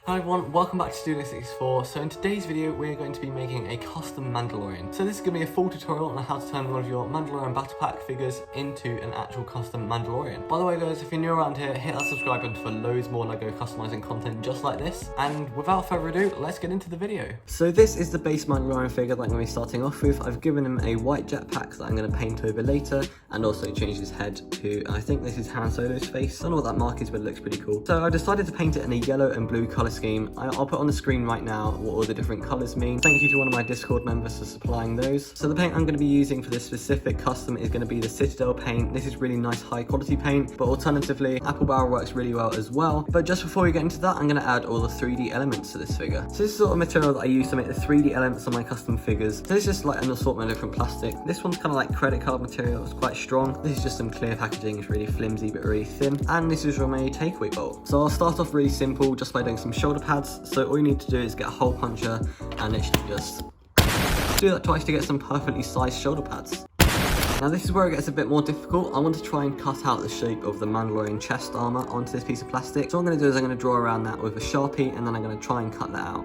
Hi everyone, welcome back to Studio64. So in today's video, we're going to be making a custom Mandalorian. So this is going to be a full tutorial on how to turn one of your Mandalorian battle pack figures into an actual custom Mandalorian. By the way guys, if you're new around here, hit that subscribe button for loads more LEGO customizing content just like this. And without further ado, let's get into the video. So this is the base Mandalorian figure that I'm going to be starting off with. I've given him a white jetpack that I'm going to paint over later and also change his head to, I think this is Han Solo's face. I don't know what that mark is, but it looks pretty cool. So I decided to paint it in a yellow and blue colour scheme. I'll put on the screen right now what all the different colours mean. Thank you to one of my Discord members for supplying those. So the paint I'm going to be using for this specific custom is going to be the Citadel paint. This is really nice high quality paint, but alternatively apple barrel works really well as well. But just before we get into that, I'm going to add all the 3D elements to this figure. So this is sort of material that I use to make the 3D elements on my custom figures. So this is just like an assortment of different plastic. This one's kind of like credit card material. It's quite strong. This is just some clear packaging. It's really flimsy but really thin. And this is from a takeaway bolt. So I'll start off really simple just by doing some shoulder pads. So all you need to do is get a hole puncher and literally just do that twice to get some perfectly sized shoulder pads. Now this is where it gets a bit more difficult. I want to try and cut out the shape of the Mandalorian chest armor onto this piece of plastic. So what I'm going to do is I'm going to draw around that with a Sharpie and then I'm going to try and cut that out.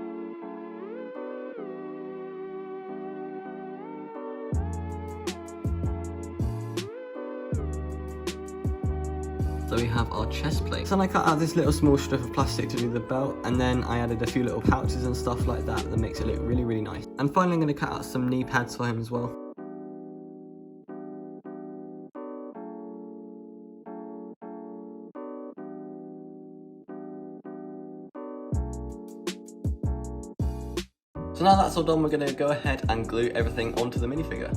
So we have our chest plate. So then I cut out this little small strip of plastic to do the belt, and then I added a few little pouches and stuff like that that makes it look really, really nice. And finally I'm going to cut out some knee pads for him as well. So now that's all done, we're going to go ahead and glue everything onto the minifigure.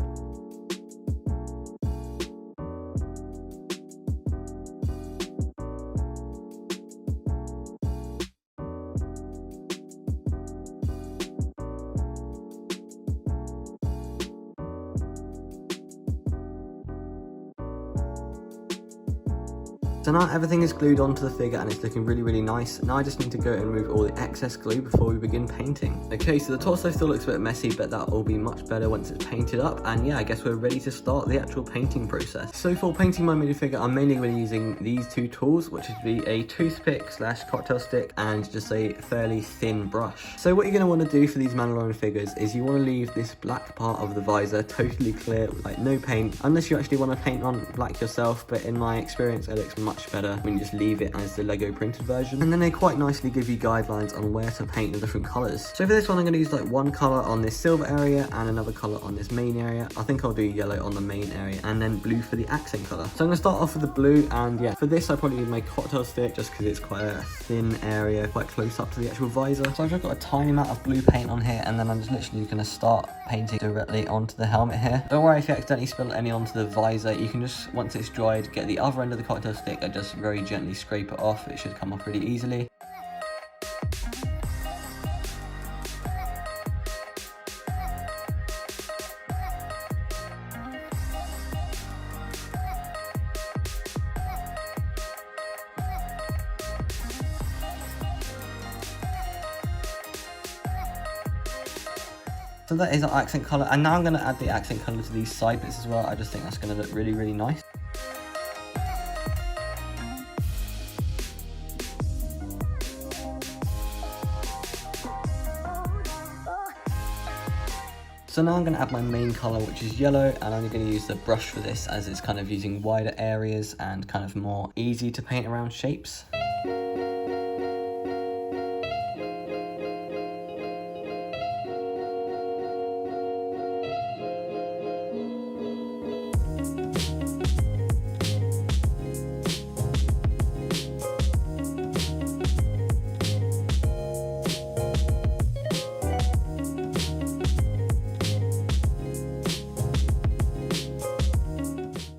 So now everything is glued onto the figure and it's looking really, really nice. Now I just need to go and remove all the excess glue before we begin painting. Okay, so the torso still looks a bit messy, but that will be much better once it's painted up. And yeah, I guess we're ready to start the actual painting process. So for painting my minifigure, I'm mainly going to be using these two tools, which would be a toothpick / cocktail stick and just a fairly thin brush. So what you're going to want to do for these Mandalorian figures is you want to leave this black part of the visor totally clear, like no paint, unless you actually want to paint on black yourself, but in my experience it looks much better when you just leave it as the Lego printed version. And then they quite nicely give you guidelines on where to paint the different colours. So for this one I'm going to use like one colour on this silver area and another colour on this main area. I think I'll do yellow on the main area and then blue for the accent colour. So I'm going to start off with the blue, and yeah, for this I probably use my cocktail stick just because it's quite a thin area, quite close up to the actual visor. So I've just got a tiny amount of blue paint on here, and then I'm just literally going to start painting directly onto the helmet here. Don't worry if you accidentally spill any onto the visor. You can just, once it's dried, get the other end of the cocktail stick and just very gently scrape it off. It should come off really easily. So that is our accent colour, and now I'm going to add the accent colour to these side bits as well. I just think that's going to look really, really nice. So now I'm going to add my main colour, which is yellow, and I'm going to use the brush for this as it's kind of using wider areas and kind of more easy to paint around shapes.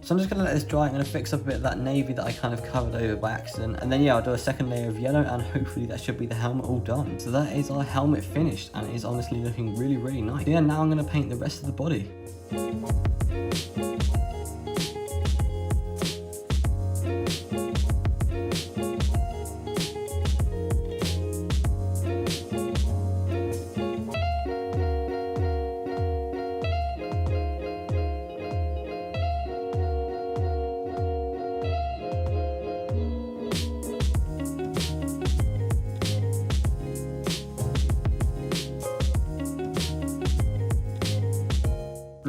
So I'm just going to let this dry. I'm going to fix up a bit of that navy that I kind of covered over by accident. And then yeah, I'll do a second layer of yellow and hopefully that should be the helmet all done. So that is our helmet finished and it is honestly looking really, really nice. So yeah, now I'm going to paint the rest of the body.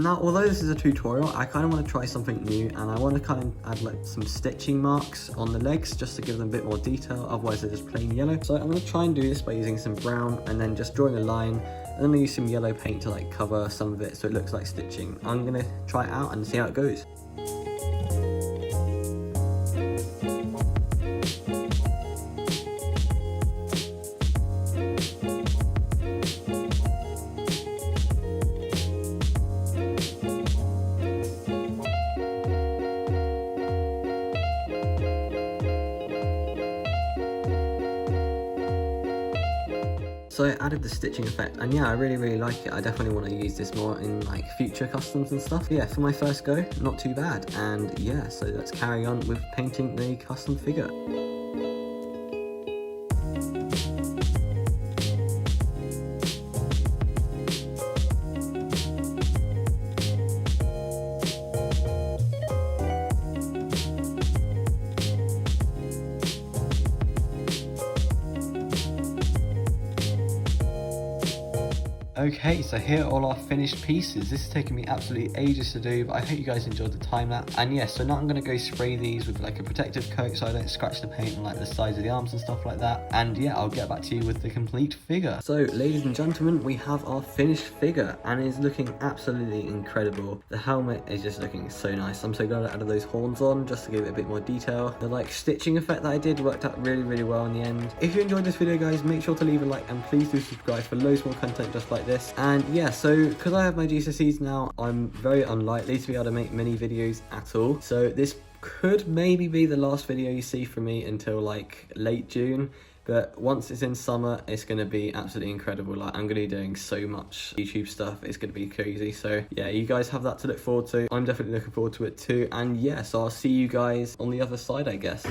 Now, although this is a tutorial, I kind of want to try something new, and I want to kind of add like some stitching marks on the legs just to give them a bit more detail, otherwise they're just plain yellow. So I'm going to try and do this by using some brown and then just drawing a line, and then I use some yellow paint to like cover some of it so it looks like stitching. I'm going to try it out and see how it goes. So I added the stitching effect, and yeah, I really like it. I definitely want to use this more in like future customs and stuff. Yeah, for my first go, not too bad. And yeah, so let's carry on with painting the custom figure. Okay, so here are all our finished pieces. This has taken me absolutely ages to do, but I hope you guys enjoyed the time lapse. And yeah, so now I'm going to go spray these with like a protective coat so I don't scratch the paint on like the sides of the arms and stuff like that. And yeah, I'll get back to you with the complete figure. So ladies and gentlemen, we have our finished figure, and it's looking absolutely incredible. The helmet is just looking so nice. I'm so glad I added those horns on just to give it a bit more detail. The like stitching effect that I did worked out really well in the end. If you enjoyed this video, guys, make sure to leave a like, and please do subscribe for loads more content just like this. And yeah, so because I have my GCSEs now, I'm very unlikely to be able to make many videos at all. So this could maybe be the last video you see from me until like late June. But once it's in summer, it's going to be absolutely incredible. Like, I'm going to be doing so much YouTube stuff. It's going to be crazy. So yeah, you guys have that to look forward to. I'm definitely looking forward to it too. And yeah, so I'll see you guys on the other side, I guess.